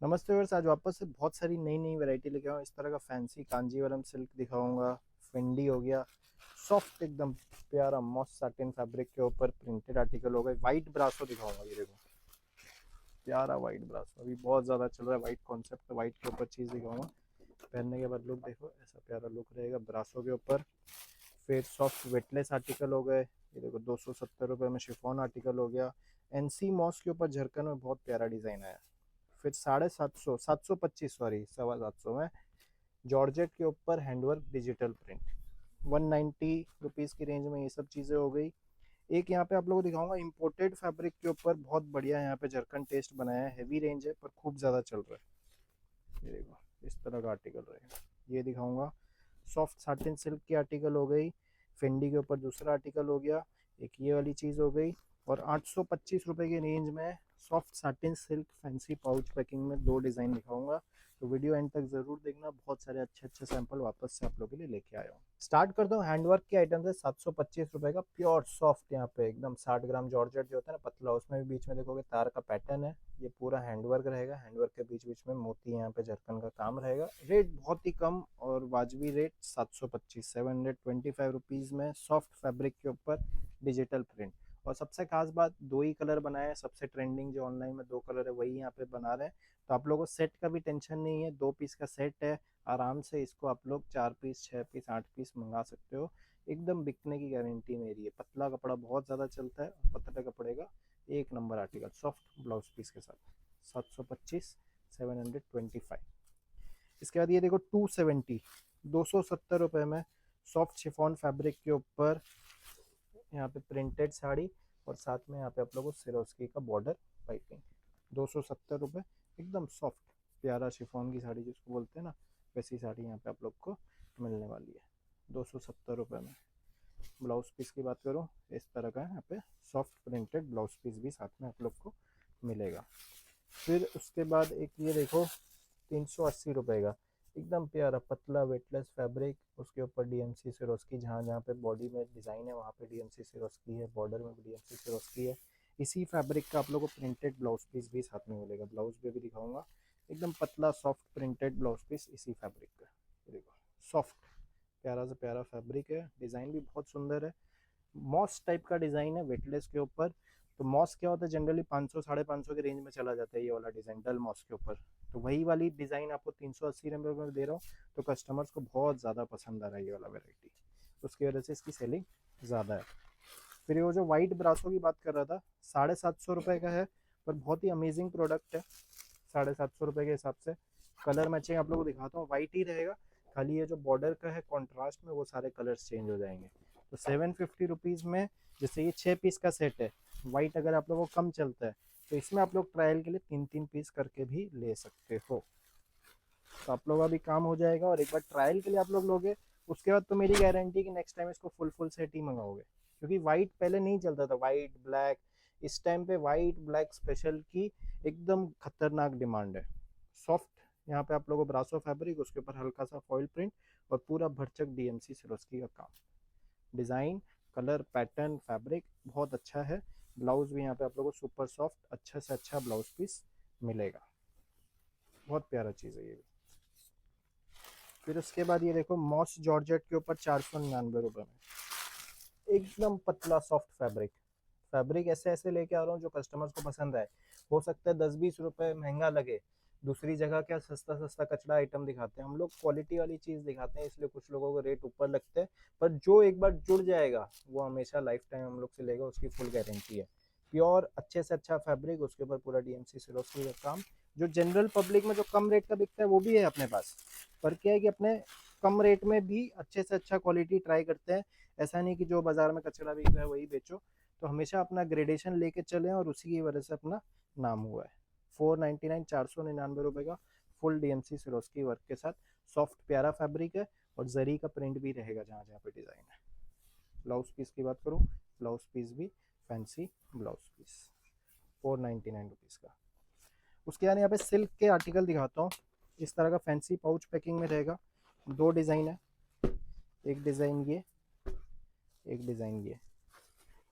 नमस्ते व्यूअर्स, आज वापस से बहुत सारी नई नई वैरायटी लेके आऊँ। इस तरह का फैंसी कांजीवरम सिल्क दिखाऊंगा। फिंडी हो गया, सॉफ्ट एकदम प्यारा मॉस साटिन फैब्रिक के ऊपर प्रिंटेड आर्टिकल हो गए। वाइट ब्रासो दिखाऊंगा, ये देखो प्यारा वाइट ब्रासो अभी बहुत ज़्यादा चल रहा है। वाइट कॉन्सेप्ट, वाइट के ऊपर चीज़ दिखाऊंगा। पहनने के बाद लुक देखो, ऐसा प्यारा लुक रहेगा ब्रासो के ऊपर। फिर सॉफ्ट वेटलेस आर्टिकल हो गए, ये देखो 270 रुपये में शिफॉन आर्टिकल हो गया। एनसी मॉस के ऊपर झरकन में बहुत प्यारा डिज़ाइन आया। फिर 750, 725, सॉरी 750 में जॉर्जेट के ऊपर हैंडवर्क डिजिटल प्रिंट। 190 रुपीज़ की रेंज में ये सब चीज़ें हो गई। एक यहाँ पे आप लोगों को दिखाऊंगा इम्पोर्टेड फैब्रिक के ऊपर बहुत बढ़िया यहाँ पे जरकन टेस्ट बनाया है। हैवी रेंज है पर खूब ज़्यादा चल रहा है। ये देखो इस तरह का आर्टिकल रहेगा, ये दिखाऊंगा। सॉफ्ट साटिन सिल्क की आर्टिकल हो गई। फेंडी के ऊपर दूसरा आर्टिकल हो गया। एक ये वाली चीज़ हो गई। और 825 रुपये की रेंज में soft satin silk fancy pouch packing में दो डिज़ाइन दिखाऊंगा। तो वीडियो एंड तक जरूर देखना, बहुत सारे अच्छे अच्छे सैंपल वापस से आप लोगों के लिए लेके आया हूँ। स्टार्ट करता हूँ हैंडवर्क के आइटम से। 725 रुपये का प्योर सॉफ्ट यहाँ पे एकदम 60 ग्राम जॉर्जेट जो होता है ना पतला, उसमें भी बीच में देखोगे तार का पैटर्न है। ये पूरा हैंडवर्क रहेगा, हैंडवर्क के बीच बीच में मोती यहाँ पे झरकन का काम रहेगा। रेट बहुत ही कम और वाजबी रेट 725, 725 रुपीज़ में सॉफ्ट फैब्रिक के ऊपर डिजिटल प्रिंट। और सबसे खास बात, दो ही कलर बनाए हैं। सबसे ट्रेंडिंग जो ऑनलाइन में दो कलर है वही यहाँ पे बना रहे हैं। तो आप लोगों को सेट का भी टेंशन नहीं है, 2 पीस का सेट है। आराम से इसको आप लोग 4 पीस, 6 पीस, 8 पीस मंगा सकते हो। एकदम बिकने की गारंटी मेरी है। पतला कपड़ा बहुत ज़्यादा चलता है, पतले कपड़े का एक number article soft blouse piece के साथ। 725, 725। इसके बाद ये देखो 270, 270 रुपये में सॉफ्ट शिफॉन फैब्रिक के ऊपर यहाँ पे प्रिंटेड साड़ी और साथ में यहाँ पे आप लोगों को सिरोस्की का बॉर्डर पाइपिंग। 270 रुपये, एकदम सॉफ्ट प्यारा शिफॉन की साड़ी जिसको बोलते हैं ना, वैसी साड़ी यहाँ पे आप लोग को मिलने वाली है 270 रुपये में। ब्लाउज पीस की बात करूँ, इस तरह का यहाँ पे सॉफ्ट प्रिंटेड ब्लाउज पीस भी साथ में आप लोग को मिलेगा। फिर उसके बाद एक ये देखो 380 रुपये का एकदम प्यारा पतला वेटलेस फैब्रिक, उसके ऊपर डीएमसी सिरोस्की, जहाँ जहाँ पे बॉडी में डिज़ाइन है वहाँ पे डीएमसी सिरोस्की है, बॉर्डर में भी डीएमसी सिरोस्की है। इसी फैब्रिक का आप लोगों को प्रिंटेड ब्लाउज पीस भी साथ में मिलेगा। ब्लाउज पे भी दिखाऊंगा, एकदम पतला सॉफ्ट प्रिंटेड ब्लाउज पीस इसी फैब्रिक का। ये देखो सॉफ्ट प्यारा से प्यारा फैब्रिक है, डिज़ाइन भी बहुत सुंदर है। मॉस टाइप का डिज़ाइन है वेटलेस के ऊपर। तो मॉस क्या होता है, जनरली 500, 550 के रेंज में चला जाता है ये वाला डिज़ाइन डल मॉस के ऊपर। तो वही वाली डिज़ाइन आपको 380 रुपये में दे रहा हूँ। तो कस्टमर्स को बहुत ज़्यादा पसंद आ रहा है ये वाला वेराइटी, उसकी वजह से इसकी सेलिंग ज़्यादा है। फिर वो जो वाइट ब्रासो की बात कर रहा था, 750 रुपये का है पर बहुत ही अमेजिंग प्रोडक्ट है। 750 रुपये के हिसाब से कलर मैचिंग आप लोगों को दिखाता हूँ, वाइट ही रहेगा। खाली ये जो बॉर्डर का है कॉन्ट्रास्ट में वो सारे कलर्स चेंज हो जाएंगे। तो 750 रुपीज़ में, जैसे ये 6 पीस का सेट है, वाइट अगर आप लोगों को कम चलता है तो इसमें आप लोग ट्रायल के लिए 3-3 पीस करके भी ले सकते हो। तो आप लोगों का भी काम हो जाएगा। और एक बार ट्रायल के लिए आप लोग लोगे, उसके बाद तो मेरी गारंटी कि नेक्स्ट टाइम इसको फुल फुल सेट ही मंगाओगे। क्योंकि वाइट पहले नहीं चलता था, वाइट ब्लैक। इस टाइम पे वाइट ब्लैक स्पेशल की एकदम खतरनाक डिमांड है। सॉफ्ट यहाँ पे आप लोगों को ब्रासो फैब्रिक, उसके ऊपर हल्का सा फॉइल प्रिंट और पूरा भरचक डीएमसी सिरोस्की का काम। डिज़ाइन, कलर, पैटर्न, फैब्रिक बहुत अच्छा है। ब्लाउज भी यहाँ पे आप लोगों को सुपर सॉफ्ट अच्छा से अच्छा ब्लाउज पीस मिलेगा। बहुत प्यारा चीज़ है ये भी। फिर उसके बाद ये देखो मॉस जॉर्जेट के ऊपर 499 रुपये में एकदम पतला सॉफ्ट फैब्रिक। फैब्रिक ऐसे ऐसे लेके आ रहा हूँ जो कस्टमर्स को पसंद आए। हो सकता है 10-20 रुपए महंगा लगे, दूसरी जगह क्या सस्ता सस्ता कचड़ा आइटम दिखाते हैं, हम लोग क्वालिटी वाली चीज़ दिखाते हैं, इसलिए कुछ लोगों को रेट ऊपर लगते हैं। पर जो एक बार जुड़ जाएगा वो हमेशा लाइफ टाइम हम लोग से लेगा, उसकी फुल गारंटी है। प्योर अच्छे से अच्छा फैब्रिक, उसके ऊपर पूरा डीएमसी सिरोस्की का काम। जो जनरल पब्लिक में जो कम रेट का बिकता है वो भी है अपने पास, पर क्या है कि अपने कम रेट में भी अच्छे से अच्छा क्वालिटी ट्राई करते हैं। ऐसा नहीं कि जो बाजार में कचरा बिक रहा है वही बेचो। तो हमेशा अपना ग्रेडेशन लेके चले और उसी की वजह से अपना नाम हुआ है। 499, 499 रुपये का फुल डीएमसी सिरोस्की वर्क के साथ सॉफ्ट प्यारा फैब्रिक है। और जरी का प्रिंट भी रहेगा जहाँ जहाँ पे डिज़ाइन है। ब्लाउज पीस की बात करूँ, ब्लाउज पीस भी फैंसी ब्लाउज पीस 499 रुपीज़ का। उसके बाद यहाँ पे सिल्क के आर्टिकल दिखाता हूँ। इस तरह का फैंसी पाउच पैकिंग में रहेगा। दो डिज़ाइन है, एक डिज़ाइन ये, एक डिज़ाइन ये।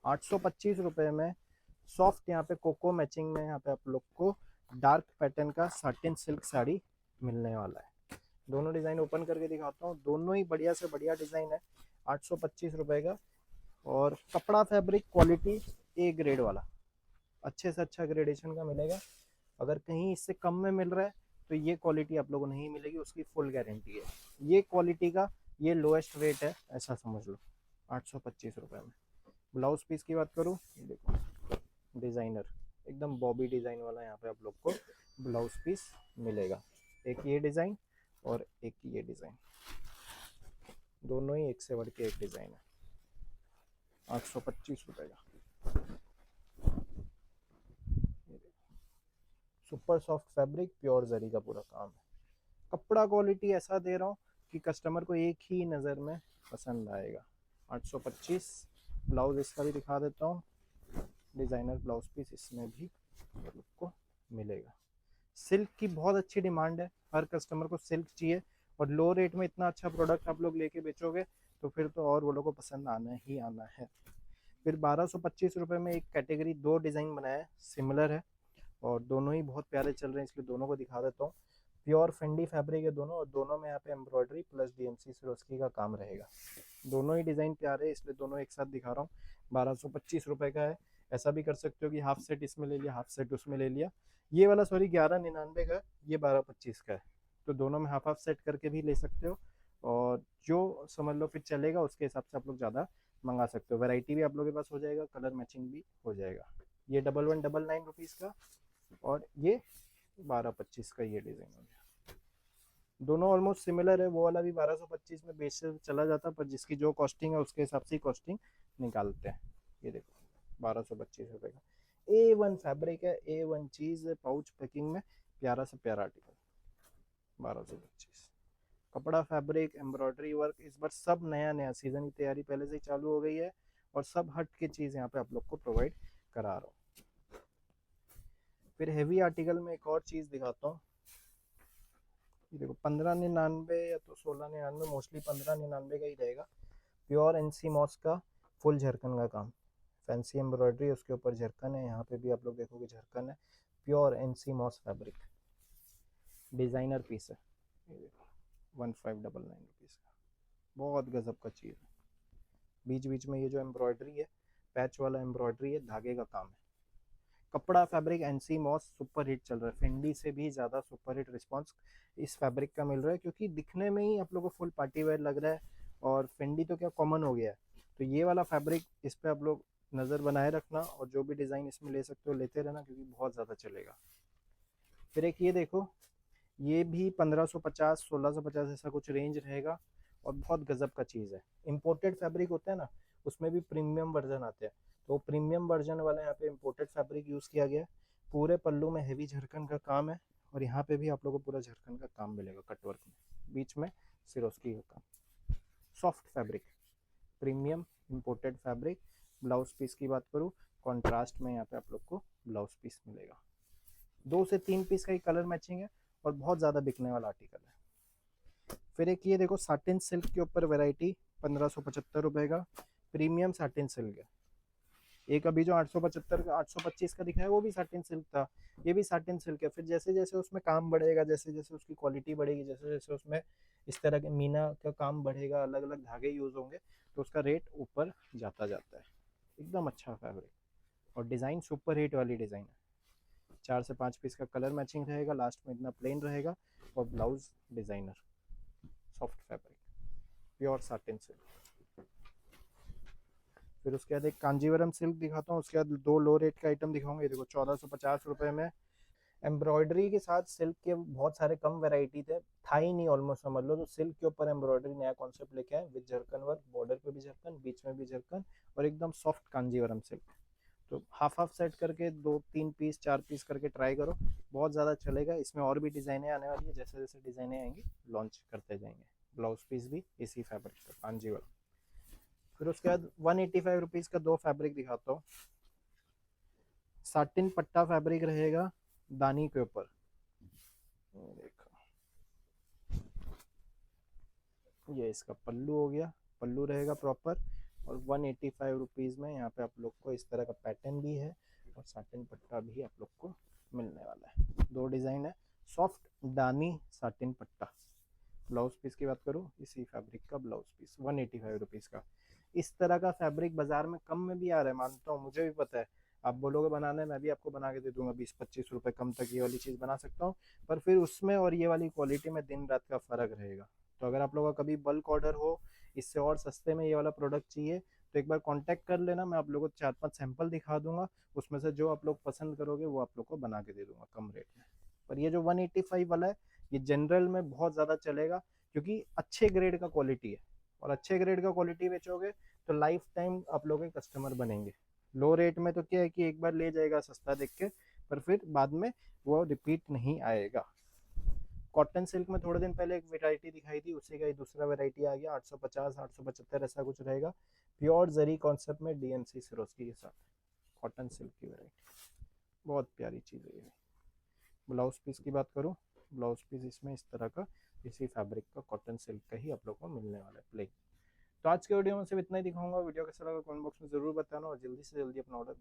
825 रुपये में सॉफ्ट यहाँ पे कोको मैचिंग में यहाँ पे आप लोग को डार्क पैटर्न का साटिन सिल्क साड़ी मिलने वाला है। दोनों डिज़ाइन ओपन करके दिखाता हूँ, दोनों ही बढ़िया से बढ़िया डिज़ाइन है। 825 रुपये का, और कपड़ा फैब्रिक क्वालिटी ए ग्रेड वाला, अच्छे से अच्छा ग्रेडेशन का मिलेगा। अगर कहीं इससे कम में मिल रहा है तो ये क्वालिटी आप लोगों को नहीं मिलेगी, उसकी फुल गारंटी है। ये क्वालिटी का ये लोएस्ट रेट है, ऐसा समझ लो, 825 रुपये में। ब्लाउज पीस की बात करूँ, ये देखो डिज़ाइनर एकदम बॉबी डिज़ाइन वाला यहाँ पे आप लोग को ब्लाउज पीस मिलेगा। एक ये डिज़ाइन और एक ये डिज़ाइन, दोनों ही एक से बढ़ के एक डिज़ाइन है। 825 रुपये का सुपर सॉफ्ट फैब्रिक, प्योर जरी का पूरा काम है। कपड़ा क्वालिटी ऐसा दे रहा हूँ कि कस्टमर को एक ही नज़र में पसंद आएगा। 825। ब्लाउज इसका भी दिखा देता हूँ, डिज़ाइनर ब्लाउज पीस इसमें भी आपको मिलेगा। सिल्क की बहुत अच्छी डिमांड है, हर कस्टमर को सिल्क चाहिए, और लो रेट में इतना अच्छा प्रोडक्ट आप लोग लेके बेचोगे तो फिर तो और वो लोग को पसंद आना ही आना है। फिर 1225 रुपये में एक कैटेगरी, दो डिज़ाइन बनाया है, सिमिलर है और दोनों ही बहुत प्यारे चल रहे हैं, इसलिए दोनों को दिखा देता हूँ। प्योर फेंडी फैब्रिक है दोनों, और दोनों में यहाँ पे एम्ब्रॉयडरी प्लस डीएमसी सिरोस्की का काम रहेगा। दोनों ही डिज़ाइन प्यारे हैं, इसलिए दोनों एक साथ दिखा रहा हूँ। 1225 रुपये का है। ऐसा भी कर सकते हो कि हाफ सेट इसमें ले लिया, हाफ सेट उसमें ले लिया। ये वाला सॉरी 1199 का है, ये 1225 का है, तो दोनों में हाफ हाफ सेट करके भी ले सकते हो, और जो समझ लो फिर चलेगा उसके हिसाब से आप लोग ज़्यादा मंगा सकते हो। वैरायटी भी आप लोगों के पास हो जाएगा, कलर मैचिंग भी हो जाएगा। ये 1199 रुपीज़ का, और ये 1225 का ये डिज़ाइन हो गया। दोनों ऑलमोस्ट सिमिलर है, वो वाला भी 1225 में बेच से चला जाता, पर जिसकी जो कॉस्टिंग है उसके हिसाब से कॉस्टिंग निकालते हैं। ये देखो 1225 रुपये का A1 फैब्रिक है, A1 चीज़ है, पाउच पैकिंग में प्यारा से प्यारा आर्टिकल। 1225 कपड़ा फैब्रिक एम्ब्रॉयडरी वर्क, इस बार सब नया नया, सीजन की तैयारी पहले से ही चालू हो गई है, और सब हट के चीज़ यहाँ पे आप लोग को प्रोवाइड करा रहा हूँ। फिर हेवी आर्टिकल में एक और चीज़ दिखाता हूँ, ये देखो 1599 या तो 1699, मोस्टली 1599 का ही रहेगा। प्योर एनसी मॉस का फुल झरकन का काम, फैंसी एम्ब्रॉयडरी उसके ऊपर झरकन है, यहाँ पे भी आप लोग देखोगे झरकन है। प्योर एनसी मॉस फैब्रिक, डिज़ाइनर पीस है, ये देखो 1599 रुपीज़ का, बहुत गजब का चीज़ है। बीच बीच में ये जो एम्ब्रॉयडरी है, पैच वाला एम्ब्रॉयडरी है, धागे का काम है। कपड़ा फैब्रिक एनसी मॉस सुपर हिट चल रहा है, फेंडी से भी ज़्यादा सुपर हिट रिस्पॉन्स इस फैब्रिक का मिल रहा है, क्योंकि दिखने में ही आप लोगों को फुल पार्टी वेयर लग रहा है, और फेंडी तो क्या कॉमन हो गया है। तो ये वाला फैब्रिक, इस पर आप लोग नज़र बनाए रखना, और जो भी डिज़ाइन इसमें ले सकते हो लेते रहना, क्योंकि बहुत ज़्यादा चलेगा। फिर एक ये देखो, ये भी 1550 1650 ऐसा कुछ रेंज रहेगा, और बहुत गजब का चीज़ है। इम्पोर्टेड फैब्रिक होता है ना, उसमें भी प्रीमियम वर्जन आते हैं, तो प्रीमियम वर्जन वाला यहाँ पे इम्पोर्टेड फैब्रिक यूज़ किया गया है। पूरे पल्लू में हेवी झरकन का काम है, और यहाँ पे भी आप लोगों को पूरा झरकन का काम मिलेगा, कटवर्क में, बीच में सिरोस्की का काम। Soft fabric, premium imported fabric. Blouse piece की बात करूँ, कॉन्ट्रास्ट में यहाँ पे आप लोग को ब्लाउज पीस मिलेगा। 2 से 3 पीस का ही कलर मैचिंग है, और बहुत ज़्यादा बिकने वाला आर्टिकल है। फिर एक ये देखो साटिन सिल्क के ऊपर वैरायटी, 1575 रुपये का प्रीमियम साटिन सिल्क है। एक अभी जो 875 का 825 का दिखा है वो भी साटिन सिल्क था, ये भी साटिन सिल्क है। फिर जैसे जैसे उसमें काम बढ़ेगा, जैसे जैसे उसकी क्वालिटी बढ़ेगी, जैसे जैसे उसमें इस तरह के मीना का काम बढ़ेगा, अलग अलग धागे यूज़ होंगे, तो उसका रेट ऊपर जाता जाता है। एकदम अच्छा फैब्रिक, और डिज़ाइन सुपर हिट वाली डिज़ाइन है। 4 से 5 पीस का कलर मैचिंग रहेगा, लास्ट में इतना प्लेन रहेगा, और blouse designer, soft fabric, pure satin silk. फिर उसके बाद एक कांजीवरम सिल्क दिखाता हूँ, उसके बाद दो लो रेट का आइटम दिखाऊंगा। ये देखो 1450 रुपये में एम्ब्रॉयडरी के साथ सिल्क के बहुत सारे कम वैरायटी थे, था ही नहीं ऑलमोस्ट समझ लो, तो सिल्क के ऊपर एम्ब्रॉयडरी नया कॉन्सेप्ट लेके आए, विद झरकन वर्क, बॉर्डर पे भी झरकन, बीच में भी झरकन, और एकदम सॉफ्ट कांजीवरम सिल्क। तो हाफ हाफ सेट करके 2 3 पीस 4 पीस करके ट्राई करो, बहुत ज़्यादा चलेगा। इसमें और भी डिज़ाइनें आने वाली है, जैसे जैसे डिज़ाइनें आएंगी लॉन्च करते जाएंगे। ब्लाउज पीस भी इसी फैब्रिक का, कांजीवरम। फिर उसके बाद 185 रुपीज़ का दो फैब्रिक दिखाता हूँ। साटिन पट्टा फैब्रिक रहेगा दानी के ऊपर, देखो ये इसका पल्लू हो गया, पल्लू रहेगा प्रॉपर, और 185 रुपीज़ में यहाँ पे आप लोग को इस तरह का पैटर्न भी है, और साटिन पट्टा भी आप लोग को मिलने वाला है। दो डिज़ाइन है, सॉफ्ट डानी साटिन पट्टा। ब्लाउज पीस की बात करूँ, इसी फैब्रिक का ब्लाउज पीस 185 रुपीज़ का। इस तरह का फैब्रिक बाजार में कम में भी आ रहा है, मानता हूँ, मुझे भी पता है। आप बोलोगे बनाने, मैं भी आपको बना के दे दूंगा 20-25 रुपए कम तक ये वाली चीज़ बना सकता हूँ। पर फिर उसमें और ये वाली क्वालिटी में दिन रात का फ़र्क रहेगा। तो अगर आप लोगों का कभी बल्क ऑर्डर हो, इससे और सस्ते में ये वाला प्रोडक्ट चाहिए, तो एक बार कांटेक्ट कर लेना, मैं आप लोगों को 4-5 सैंपल दिखा दूंगा। उसमें से जो आप लोग पसंद करोगे वो आप लोग को बना के दे दूंगा कम रेट में। पर ये जो 185 वाला है, ये जनरल में बहुत ज़्यादा चलेगा, क्योंकि अच्छे ग्रेड का क्वालिटी है। और अच्छे ग्रेड का क्वालिटी बेचोगे तो लाइफ टाइम आप लोग के कस्टमर बनेंगे। लो रेट में तो क्या है कि एक बार ले जाएगा सस्ता देख के, पर फिर बाद में वो रिपीट नहीं आएगा। कॉटन सिल्क में थोड़े दिन पहले एक वैरायटी दिखाई थी, उसी का ही दूसरा वैरायटी आ गया, 850 875 ऐसा कुछ रहेगा। प्योर जरी कॉन्सेप्ट में डीएमसी सिरोस्की के साथ कॉटन सिल्क की वैरायटी, बहुत प्यारी चीज़ है ये। ब्लाउज पीस की बात करूँ, ब्लाउज पीस इसमें इस तरह का, इसी फैब्रिक का कॉटन सिल्क का ही आप लोग को मिलने वाला है प्लेन। तो आज के वीडियो में सिर्फ इतना ही दिखाऊंगा। वीडियो कैसा लगा कमेंट बॉक्स में जरूर बताना, और जल्दी से जल्दी अपना ऑर्डर